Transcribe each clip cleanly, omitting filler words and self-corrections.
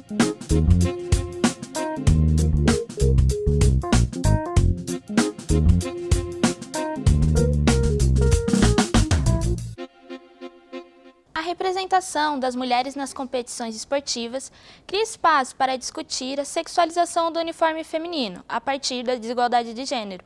A representação das mulheres nas competições esportivas cria espaço para discutir a sexualização do uniforme feminino, a partir da desigualdade de gênero.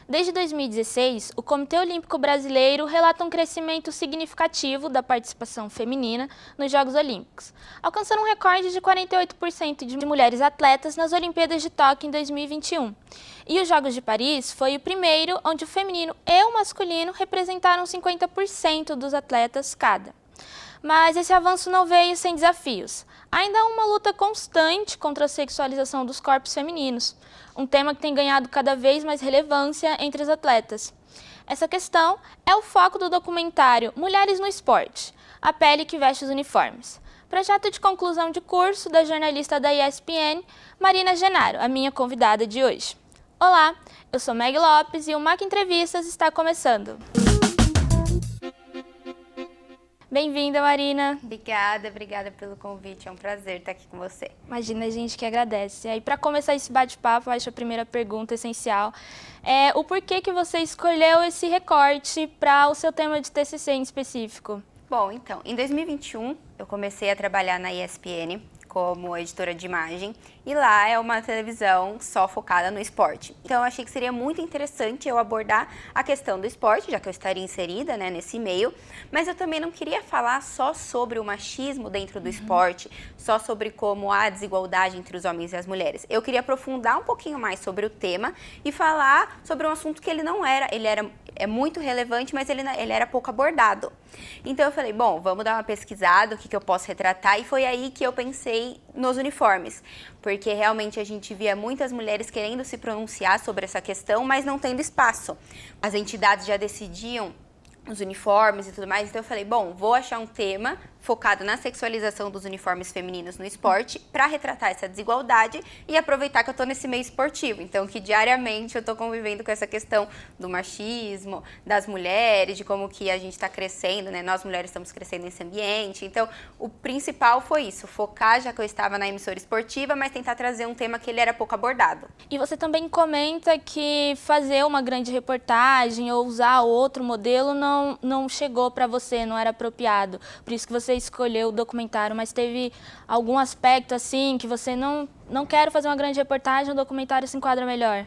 Desde 2016, o Comitê Olímpico Brasileiro relata um crescimento significativo da participação feminina nos Jogos Olímpicos, alcançando um recorde de 48% de mulheres atletas nas Olimpíadas de Tóquio em 2021. E os Jogos de Paris foi o primeiro onde o feminino e o masculino representaram 50% dos atletas cada. Mas esse avanço não veio sem desafios. Ainda há uma luta constante contra a sexualização dos corpos femininos, um tema que tem ganhado cada vez mais relevância entre os atletas. Essa questão é o foco do documentário Mulheres no Esporte, a pele que veste os uniformes. Projeto de conclusão de curso da jornalista da ESPN, Marina Genaro, a minha convidada de hoje. Olá, eu sou Meg Lopes e o MAC Entrevistas está começando. Bem-vinda, Marina. Obrigada pelo convite, é um prazer estar aqui com você. Imagina, a gente que agradece. E aí, para começar esse bate-papo, acho a primeira pergunta essencial é o porquê que você escolheu esse recorte para o seu tema de TCC em específico? Bom, então, em 2021 eu comecei a trabalhar na ESPN como editora de imagem e lá é uma televisão só focada no esporte. Então eu achei que seria muito interessante eu abordar a questão do esporte, já que eu estaria inserida, né, nesse meio, mas eu também não queria falar só sobre o machismo dentro do esporte, só sobre como há desigualdade entre os homens e as mulheres. Eu queria aprofundar um pouquinho mais sobre o tema e falar sobre um assunto que ele é muito relevante, mas ele era pouco abordado. Então eu falei, bom, vamos dar uma pesquisada, o que eu posso retratar, e foi aí que eu pensei nos uniformes, porque realmente a gente via muitas mulheres querendo se pronunciar sobre essa questão, mas não tendo espaço. As entidades já decidiam os uniformes e tudo mais, então eu falei, bom, vou achar um tema focado na sexualização dos uniformes femininos no esporte para retratar essa desigualdade e aproveitar que eu estou nesse meio esportivo. Então, que diariamente eu estou convivendo com essa questão do machismo, das mulheres, de como que a gente está crescendo, né? Nós mulheres estamos crescendo nesse ambiente. Então, o principal foi isso, focar, já que eu estava na emissora esportiva, mas tentar trazer um tema que ele era pouco abordado. E você também comenta que fazer uma grande reportagem ou usar outro modelo não chegou para você, não era apropriado. Por isso que você escolheu o documentário, mas teve algum aspecto assim que você não quer fazer uma grande reportagem, o documentário se enquadra melhor?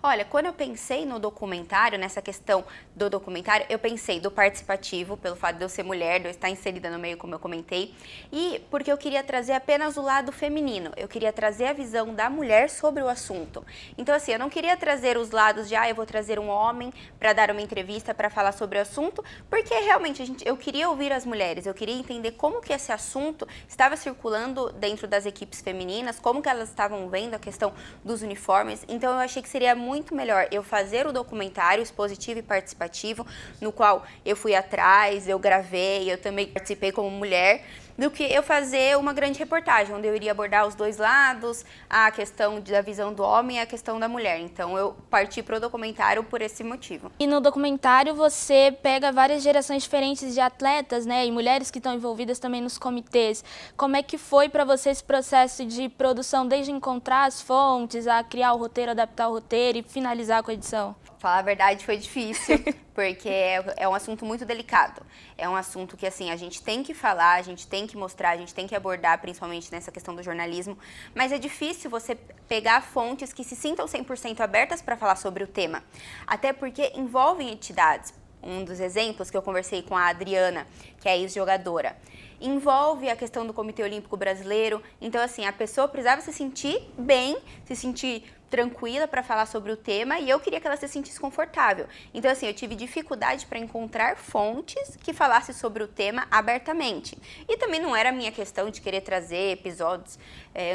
Olha, quando eu pensei no documentário, nessa questão do documentário, eu pensei do participativo, pelo fato de eu ser mulher, de eu estar inserida no meio, como eu comentei, e porque eu queria trazer apenas o lado feminino, eu queria trazer a visão da mulher sobre o assunto. Então, assim, eu não queria trazer os lados de, eu vou trazer um homem para dar uma entrevista, para falar sobre o assunto, porque realmente eu queria ouvir as mulheres, eu queria entender como que esse assunto estava circulando dentro das equipes femininas, como que elas estavam vendo a questão dos uniformes. Então, eu achei que seria muito melhor eu fazer o documentário expositivo e participativo, no qual eu fui atrás, eu gravei, eu também participei como mulher, do que eu fazer uma grande reportagem, onde eu iria abordar os dois lados, a questão da visão do homem e a questão da mulher. Então, eu parti para o documentário por esse motivo. E no documentário você pega várias gerações diferentes de atletas, né, e mulheres que estão envolvidas também nos comitês. Como é que foi para você esse processo de produção, desde encontrar as fontes, a criar o roteiro, adaptar o roteiro e finalizar com a edição? Falar a verdade, foi difícil, porque é um assunto muito delicado. É um assunto que, assim, a gente tem que falar, a gente tem que mostrar, a gente tem que abordar, principalmente nessa questão do jornalismo, mas é difícil você pegar fontes que se sintam 100% abertas para falar sobre o tema, até porque envolvem entidades. Um dos exemplos que eu conversei com a Adriana, que é ex-jogadora, envolve a questão do Comitê Olímpico Brasileiro. Então, assim, a pessoa precisava se sentir bem, se sentir tranquila para falar sobre o tema, e eu queria que ela se sentisse confortável. Então, assim, eu tive dificuldade para encontrar fontes que falassem sobre o tema abertamente. E também não era a minha questão de querer trazer episódios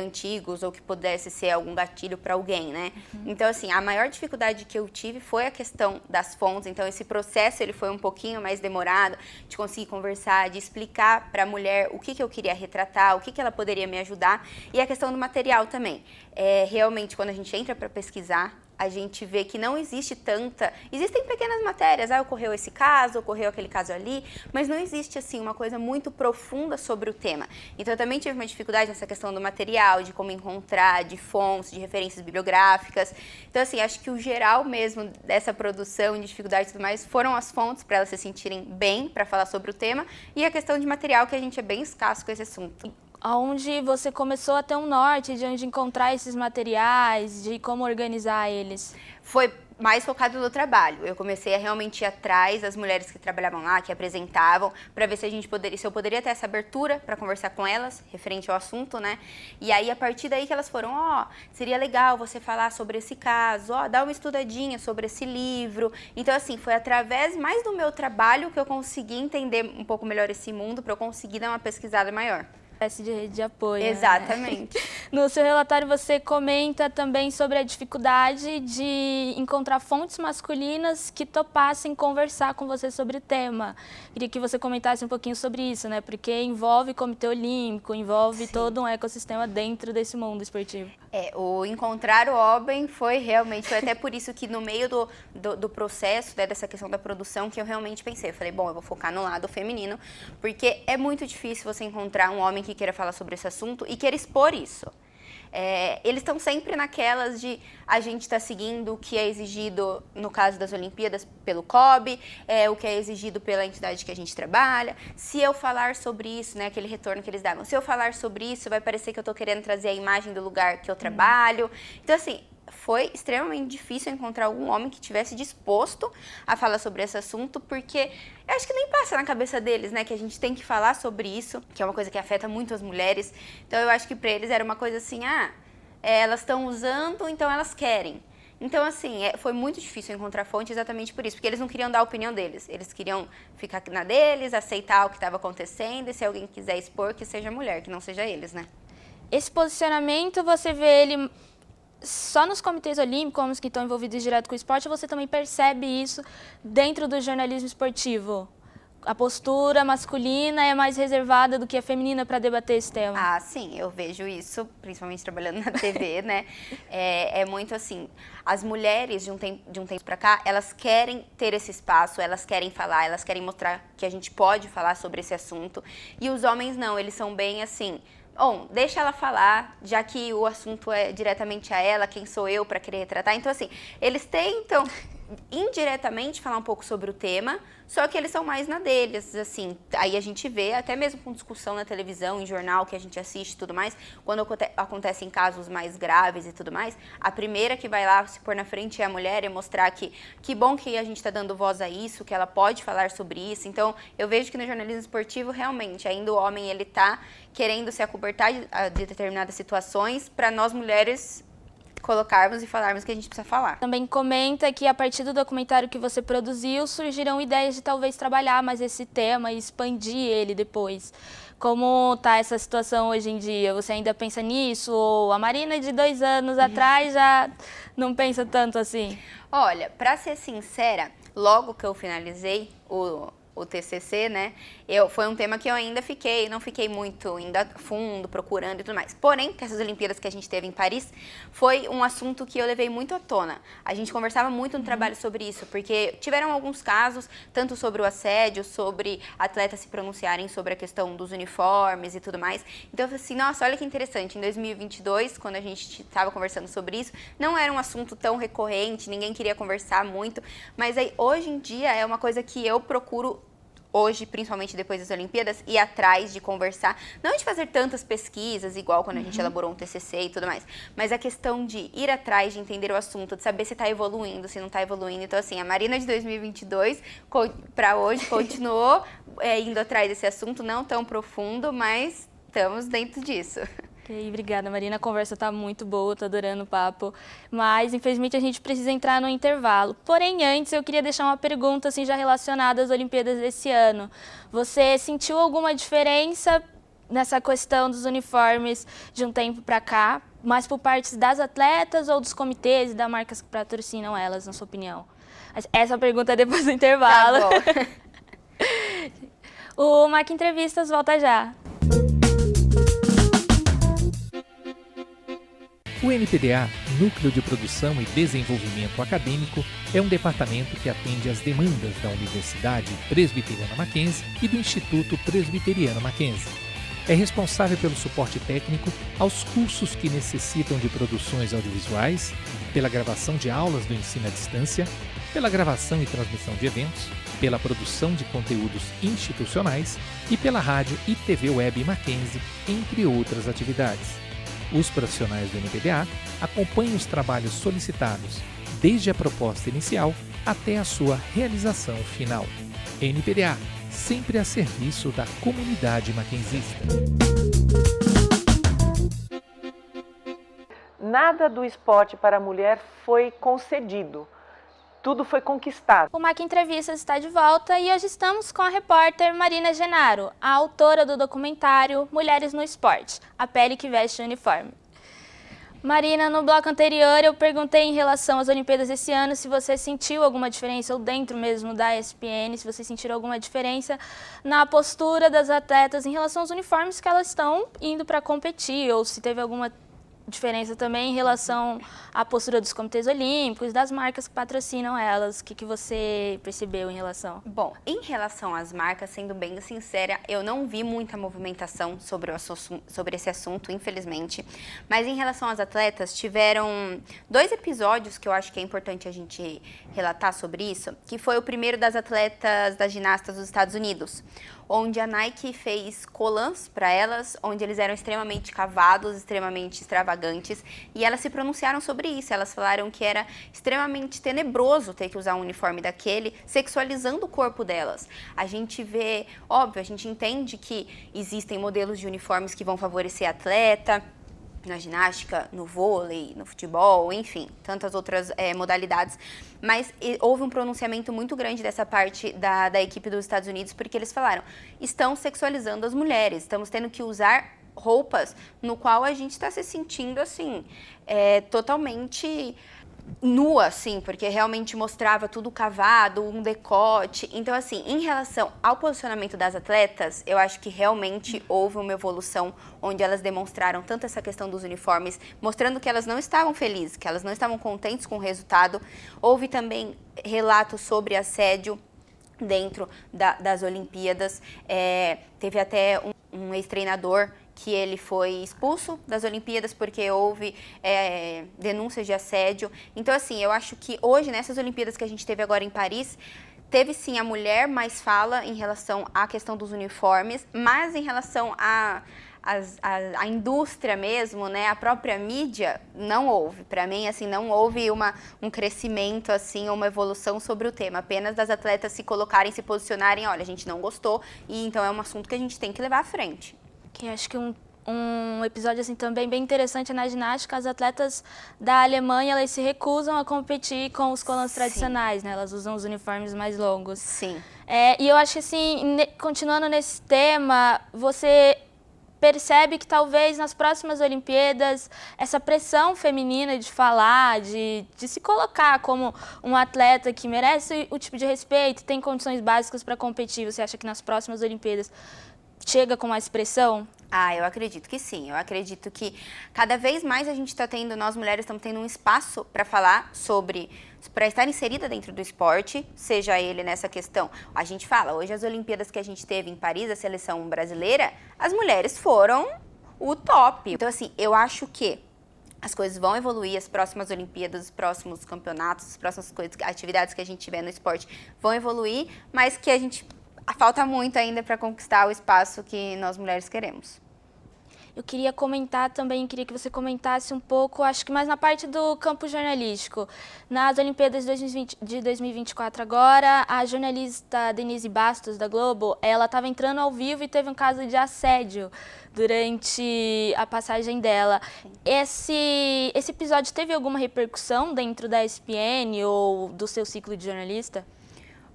antigos ou que pudesse ser algum gatilho para alguém, né? Então, assim, a maior dificuldade que eu tive foi a questão das fontes. Então, esse processo ele foi um pouquinho mais demorado de conseguir conversar, de explicar para a mulher o que eu queria retratar, o que ela poderia me ajudar, e a questão do material também. Realmente, quando a gente entra para pesquisar, a gente vê que não existe tanta... Existem pequenas matérias, ocorreu esse caso, ocorreu aquele caso ali, mas não existe, assim, uma coisa muito profunda sobre o tema. Então, eu também tive uma dificuldade nessa questão do material, de como encontrar, de fontes, de referências bibliográficas. Então, assim, acho que o geral mesmo dessa produção, de dificuldade e tudo mais, foram as fontes para elas se sentirem bem para falar sobre o tema e a questão de material, que a gente é bem escasso com esse assunto. Onde você começou a ter um norte de onde encontrar esses materiais, de como organizar eles? Foi mais focado no trabalho. Eu comecei a realmente ir atrás das mulheres que trabalhavam lá, que apresentavam, para ver se eu poderia ter essa abertura para conversar com elas, referente ao assunto, né? E aí, a partir daí que elas foram, seria legal você falar sobre esse caso, dá uma estudadinha sobre esse livro. Então, assim, foi através mais do meu trabalho que eu consegui entender um pouco melhor esse mundo, para eu conseguir dar uma pesquisada maior. Espécie de rede de apoio. Exatamente. Né? No seu relatório você comenta também sobre a dificuldade de encontrar fontes masculinas que topassem conversar com você sobre o tema. Queria que você comentasse um pouquinho sobre isso, né? Porque envolve Comitê Olímpico, envolve todo um ecossistema dentro desse mundo esportivo. O encontrar o homem foi até por isso que no meio do processo, né, dessa questão da produção, que eu realmente pensei, eu falei, bom, eu vou focar no lado feminino, porque é muito difícil você encontrar um homem que queira falar sobre esse assunto e queira expor isso. Eles estão sempre naquelas de a gente está seguindo o que é exigido, no caso das Olimpíadas, pelo COB, o que é exigido pela entidade que a gente trabalha. Se eu falar sobre isso, né, aquele retorno que eles davam, se eu falar sobre isso, vai parecer que eu estou querendo trazer a imagem do lugar que eu trabalho. Então, assim, foi extremamente difícil encontrar algum homem que tivesse disposto a falar sobre esse assunto, porque eu acho que nem passa na cabeça deles, né, que a gente tem que falar sobre isso, que é uma coisa que afeta muito as mulheres. Então, eu acho que para eles era uma coisa assim, elas estão usando, então elas querem. Então, assim, foi muito difícil encontrar fonte exatamente por isso, porque eles não queriam dar a opinião deles, eles queriam ficar na deles, aceitar o que estava acontecendo, e se alguém quiser expor, que seja mulher, que não seja eles, né. Esse posicionamento, você vê ele só nos comitês olímpicos, como os que estão envolvidos direto com o esporte, você também percebe isso dentro do jornalismo esportivo? A postura masculina é mais reservada do que a feminina para debater esse tema? Sim, eu vejo isso, principalmente trabalhando na TV, né? É muito assim, as mulheres de um tempo para cá, elas querem ter esse espaço, elas querem falar, elas querem mostrar que a gente pode falar sobre esse assunto. E os homens não, eles são bem assim, bom, deixa ela falar, já que o assunto é diretamente a ela, quem sou eu para querer retratar. Então, assim, eles tentam indiretamente falar um pouco sobre o tema, só que eles são mais na deles, assim. Aí a gente vê, até mesmo com discussão na televisão, em jornal, que a gente assiste e tudo mais, quando acontecem casos mais graves e tudo mais, a primeira que vai lá se pôr na frente é a mulher, e mostrar que bom que a gente está dando voz a isso, que ela pode falar sobre isso. Então, eu vejo que no jornalismo esportivo, realmente, ainda o homem, ele tá querendo se acobertar de determinadas situações, para nós mulheres colocarmos e falarmos o que a gente precisa falar. Também comenta que a partir do documentário que você produziu, surgiram ideias de talvez trabalhar mais esse tema e expandir ele depois. Como está essa situação hoje em dia? Você ainda pensa nisso? Ou a Marina de 2 anos atrás já não pensa tanto assim? Olha, para ser sincera, logo que eu finalizei o TCC, né, foi um tema que eu ainda não fiquei muito indo a fundo, procurando e tudo mais. Porém, que essas Olimpíadas que a gente teve em Paris, foi um assunto que eu levei muito à tona. A gente conversava muito no trabalho sobre isso, porque tiveram alguns casos, tanto sobre o assédio, sobre atletas se pronunciarem sobre a questão dos uniformes e tudo mais. Então, eu falei assim, nossa, olha que interessante, em 2022, quando a gente estava conversando sobre isso, não era um assunto tão recorrente, ninguém queria conversar muito, mas aí, hoje em dia, é uma coisa que eu procuro hoje, principalmente depois das Olimpíadas, ir atrás de conversar, não de fazer tantas pesquisas, igual quando a gente elaborou um TCC e tudo mais, mas a questão de ir atrás, de entender o assunto, de saber se está evoluindo, se não está evoluindo. Então, assim, a Marina de 2022, para hoje, continuou indo atrás desse assunto, não tão profundo, mas estamos dentro disso. Ok, obrigada, Marina. A conversa está muito boa, estou adorando o papo. Mas, infelizmente, a gente precisa entrar no intervalo. Porém, antes, eu queria deixar uma pergunta assim, já relacionada às Olimpíadas desse ano. Você sentiu alguma diferença nessa questão dos uniformes de um tempo para cá, mais por parte das atletas ou dos comitês e das marcas que patrocinam elas, na sua opinião? Essa pergunta é depois do intervalo. Tá bom. O Marca Entrevistas volta já. O NPDA, Núcleo de Produção e Desenvolvimento Acadêmico, é um departamento que atende às demandas da Universidade Presbiteriana Mackenzie e do Instituto Presbiteriano Mackenzie. É responsável pelo suporte técnico aos cursos que necessitam de produções audiovisuais, pela gravação de aulas do ensino à distância, pela gravação e transmissão de eventos, pela produção de conteúdos institucionais e pela rádio e TV web Mackenzie, entre outras atividades. Os profissionais do NPDA acompanham os trabalhos solicitados, desde a proposta inicial até a sua realização final. NPDA, sempre a serviço da comunidade mackenzista. Nada do esporte para a mulher foi concedido. Tudo foi conquistado. O Mac Entrevistas está de volta e hoje estamos com a repórter Marina Genaro, a autora do documentário Mulheres no Esporte, a pele que veste o uniforme. Marina, no bloco anterior eu perguntei em relação às Olimpíadas desse ano se você sentiu alguma diferença, ou dentro mesmo da ESPN, se vocês sentiram alguma diferença na postura das atletas em relação aos uniformes que elas estão indo para competir, ou se teve alguma diferença também em relação à postura dos comitês olímpicos, das marcas que patrocinam elas. O que você percebeu em relação? Bom, em relação às marcas, sendo bem sincera, eu não vi muita movimentação sobre esse assunto, infelizmente. Mas em relação às atletas, tiveram 2 episódios que eu acho que é importante a gente relatar sobre isso, que foi o primeiro das atletas das ginastas dos Estados Unidos, onde a Nike fez collants para elas, onde eles eram extremamente cavados, extremamente extravagantes, e elas se pronunciaram sobre isso. Elas falaram que era extremamente tenebroso ter que usar um uniforme daquele, sexualizando o corpo delas. A gente vê, óbvio, a gente entende que existem modelos de uniformes que vão favorecer a atleta, na ginástica, no vôlei, no futebol, enfim, tantas outras modalidades. Mas houve um pronunciamento muito grande dessa parte da equipe dos Estados Unidos, porque eles falaram, estão sexualizando as mulheres, estamos tendo que usar roupas no qual a gente está se sentindo, assim, totalmente nua, assim, porque realmente mostrava tudo cavado, um decote. Então, assim, em relação ao posicionamento das atletas, eu acho que realmente houve uma evolução onde elas demonstraram tanto essa questão dos uniformes, mostrando que elas não estavam felizes, que elas não estavam contentes com o resultado. Houve também relatos sobre assédio dentro das Olimpíadas. Teve até um ex-treinador que ele foi expulso das Olimpíadas porque houve denúncias de assédio. Então, assim, eu acho que hoje, nessas Olimpíadas que a gente teve agora em Paris, teve sim a mulher mais fala em relação à questão dos uniformes, mas em relação à indústria mesmo, né, a própria mídia, não houve. Para mim, assim, não houve um crescimento, assim, uma evolução sobre o tema. Apenas das atletas se colocarem, se posicionarem, olha, a gente não gostou, e então é um assunto que a gente tem que levar à frente. Que acho que um episódio assim também bem interessante é na ginástica. As atletas da Alemanha, elas se recusam a competir com os collants tradicionais, né? Elas usam os uniformes mais longos. Sim. E eu acho que assim, continuando nesse tema, você percebe que talvez nas próximas Olimpíadas essa pressão feminina de falar, de se colocar como um atleta que merece o tipo de respeito, tem condições básicas para competir, você acha que nas próximas Olimpíadas chega com mais pressão? Eu acredito que sim. Eu acredito que cada vez mais a gente está tendo, nós mulheres estamos tendo um espaço para falar sobre, para estar inserida dentro do esporte, seja ele nessa questão. A gente fala, hoje as Olimpíadas que a gente teve em Paris, a seleção brasileira, as mulheres foram o top. Então, assim, eu acho que as coisas vão evoluir, as próximas Olimpíadas, os próximos campeonatos, as próximas atividades que a gente tiver no esporte vão evoluir, mas que falta muito ainda para conquistar o espaço que nós mulheres queremos. Eu queria comentar também, queria que você comentasse um pouco, acho que mais na parte do campo jornalístico. Nas Olimpíadas de 2024 agora, a jornalista Denise Bastos, da Globo, ela estava entrando ao vivo e teve um caso de assédio durante a passagem dela. Esse episódio teve alguma repercussão dentro da ESPN ou do seu ciclo de jornalista?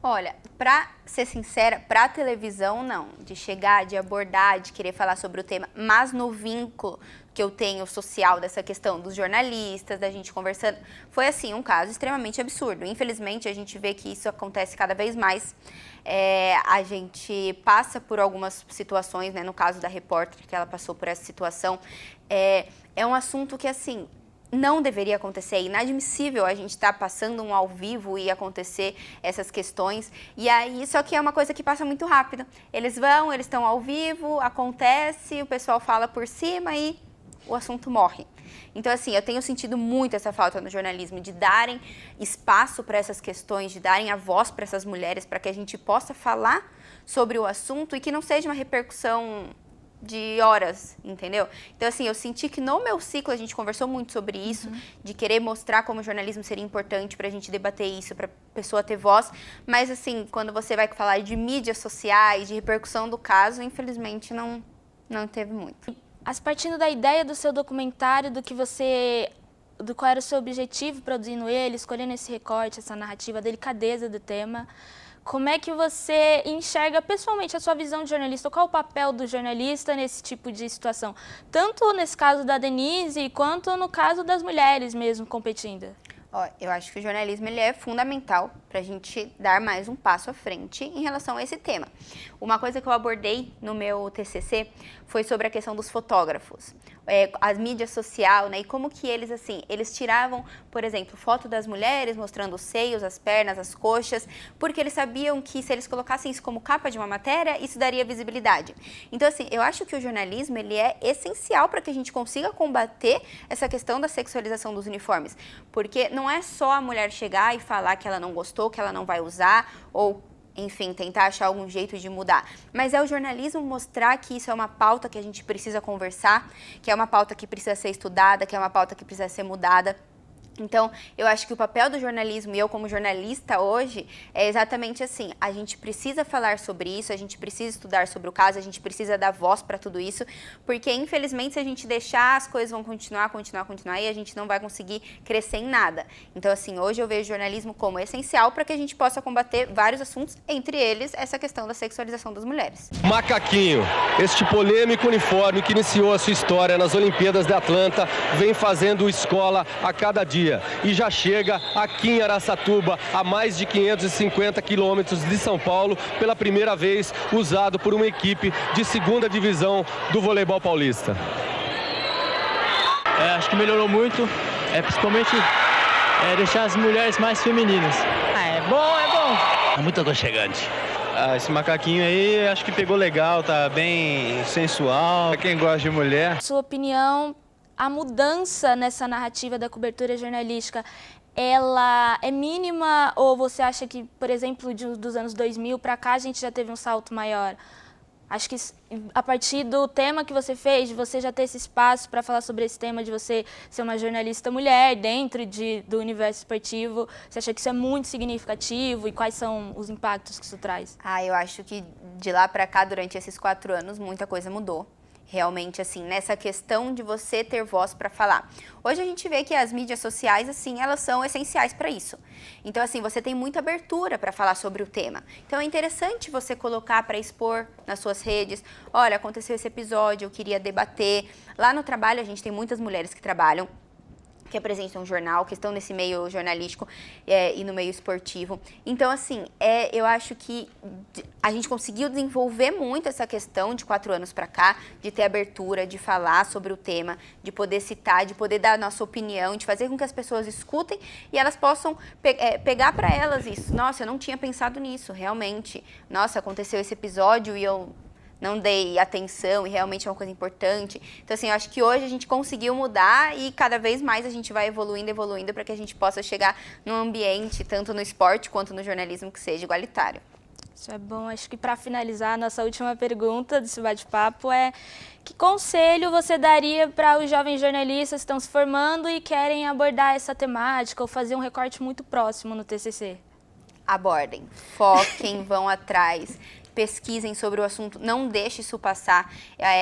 Olha, pra ser sincera, pra televisão não, de chegar, de abordar, de querer falar sobre o tema, mas no vínculo que eu tenho social dessa questão dos jornalistas, da gente conversando, foi assim, um caso extremamente absurdo. Infelizmente, a gente vê que isso acontece cada vez mais. A gente passa por algumas situações, né, no caso da repórter, que ela passou por essa situação. É um assunto que, assim, não deveria acontecer, é inadmissível a gente estar passando um ao vivo e acontecer essas questões, e aí, só que é uma coisa que passa muito rápido. Eles estão ao vivo, acontece, o pessoal fala por cima e o assunto morre. Então, assim, eu tenho sentido muito essa falta no jornalismo, de darem espaço para essas questões, de darem a voz para essas mulheres, para que a gente possa falar sobre o assunto e que não seja uma repercussão de horas, entendeu? Então, assim, eu senti que no meu ciclo a gente conversou muito sobre isso, de querer mostrar como o jornalismo seria importante pra gente debater isso, pra pessoa ter voz, mas, assim, quando você vai falar de mídias sociais, de repercussão do caso, infelizmente não teve muito. Partindo da ideia do seu documentário, do qual era o seu objetivo produzindo ele, escolhendo esse recorte, essa narrativa, a delicadeza do tema, como é que você enxerga pessoalmente a sua visão de jornalista? Qual é o papel do jornalista nesse tipo de situação? Tanto nesse caso da Denise, quanto no caso das mulheres mesmo competindo. Ó, eu acho que o jornalismo ele é fundamental para a gente dar mais um passo à frente em relação a esse tema. Uma coisa que eu abordei no meu TCC foi sobre a questão dos fotógrafos, as mídias sociais, né, e como que eles tiravam, por exemplo, foto das mulheres mostrando os seios, as pernas, as coxas, porque eles sabiam que se eles colocassem isso como capa de uma matéria, isso daria visibilidade. Então, assim, eu acho que o jornalismo ele é essencial para que a gente consiga combater essa questão da sexualização dos uniformes, porque não é só a mulher chegar e falar que ela não gostou, que ela não vai usar, ou enfim, tentar achar algum jeito de mudar. Mas é o jornalismo mostrar que isso é uma pauta que a gente precisa conversar, que é uma pauta que precisa ser estudada, que é uma pauta que precisa ser mudada. Então, eu acho que o papel do jornalismo, e eu como jornalista hoje, é exatamente assim, a gente precisa falar sobre isso, a gente precisa estudar sobre o caso, a gente precisa dar voz para tudo isso, porque infelizmente se a gente deixar, as coisas vão continuar e a gente não vai conseguir crescer em nada. Então, assim, hoje eu vejo o jornalismo como essencial para que a gente possa combater vários assuntos, entre eles essa questão da sexualização das mulheres. Macaquinho, este polêmico uniforme que iniciou a sua história nas Olimpíadas de Atlanta, vem fazendo escola a cada dia. E já chega aqui em Araçatuba, a mais de 550 quilômetros de São Paulo, pela primeira vez usado por uma equipe de segunda divisão do voleibol paulista. Acho que melhorou muito, principalmente deixar as mulheres mais femininas. É bom! É muito aconchegante. Esse macaquinho aí, acho que pegou legal, tá bem sensual. Pra quem gosta de mulher. Sua opinião, a mudança nessa narrativa da cobertura jornalística, ela é mínima ou você acha que, por exemplo, dos anos 2000 para cá a gente já teve um salto maior? Acho que a partir do tema que você fez, de você já ter esse espaço para falar sobre esse tema, de você ser uma jornalista mulher dentro do universo esportivo, você acha que isso é muito significativo e quais são os impactos que isso traz? Eu acho que de lá para cá, durante esses 4 anos, muita coisa mudou. Realmente, assim, nessa questão de você ter voz para falar. Hoje a gente vê que as mídias sociais, assim, elas são essenciais para isso. Então, assim, você tem muita abertura para falar sobre o tema. Então, é interessante você colocar para expor nas suas redes. Olha, aconteceu esse episódio, eu queria debater. Lá no trabalho, a gente tem muitas mulheres que trabalham, que apresentam um jornal, que estão nesse meio jornalístico e no meio esportivo. Então, assim, eu acho que a gente conseguiu desenvolver muito essa questão de 4 anos para cá, de ter abertura, de falar sobre o tema, de poder citar, de poder dar a nossa opinião, de fazer com que as pessoas escutem e elas possam pegar para elas isso. Nossa, eu não tinha pensado nisso, realmente. Nossa, aconteceu esse episódio e eu não dei atenção e realmente é uma coisa importante. Então, assim, eu acho que hoje a gente conseguiu mudar e cada vez mais a gente vai evoluindo para que a gente possa chegar num ambiente, tanto no esporte quanto no jornalismo, que seja igualitário. Isso é bom. Acho que para finalizar, nossa última pergunta desse bate-papo é: que conselho você daria para os jovens jornalistas que estão se formando e querem abordar essa temática ou fazer um recorte muito próximo no TCC? Abordem, foquem, vão atrás. Pesquisem sobre o assunto, não deixe isso passar.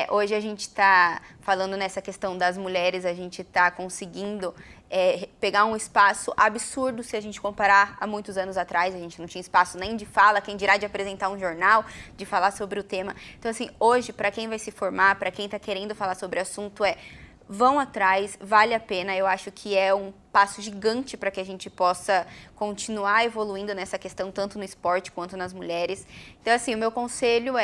Hoje a gente está falando nessa questão das mulheres, a gente está conseguindo pegar um espaço absurdo se a gente comparar a muitos anos atrás. A gente não tinha espaço nem de fala, quem dirá de apresentar um jornal, de falar sobre o tema. Então, assim, hoje, para quem vai se formar, para quem está querendo falar sobre o assunto, vão atrás, vale a pena. Eu acho que é um passo gigante para que a gente possa continuar evoluindo nessa questão, tanto no esporte quanto nas mulheres. Então, assim, o meu conselho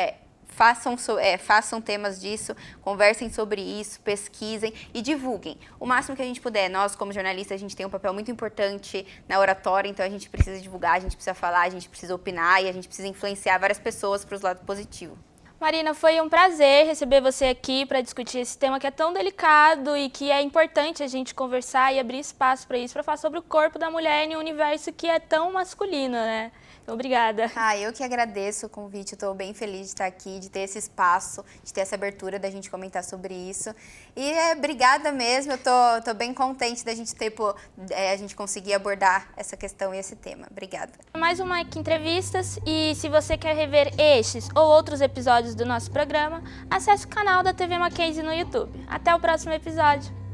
façam temas disso, conversem sobre isso, pesquisem e divulguem. O máximo que a gente puder. Nós, como jornalistas, a gente tem um papel muito importante na oratória, então a gente precisa divulgar, a gente precisa falar, a gente precisa opinar e a gente precisa influenciar várias pessoas para os lados positivos. Marina, foi um prazer receber você aqui para discutir esse tema que é tão delicado e que é importante a gente conversar e abrir espaço para isso, para falar sobre o corpo da mulher em um universo que é tão masculino, né? Então, obrigada. Eu que agradeço o convite, eu estou bem feliz de estar aqui, de ter esse espaço, de ter essa abertura da gente comentar sobre isso. E obrigada mesmo, eu tô bem contente da gente a gente conseguir abordar essa questão e esse tema. Obrigada. Mais uma Mike Entrevistas, e se você quer rever estes ou outros episódios do nosso programa, acesse o canal da TV Mackenzie no YouTube. Até o próximo episódio.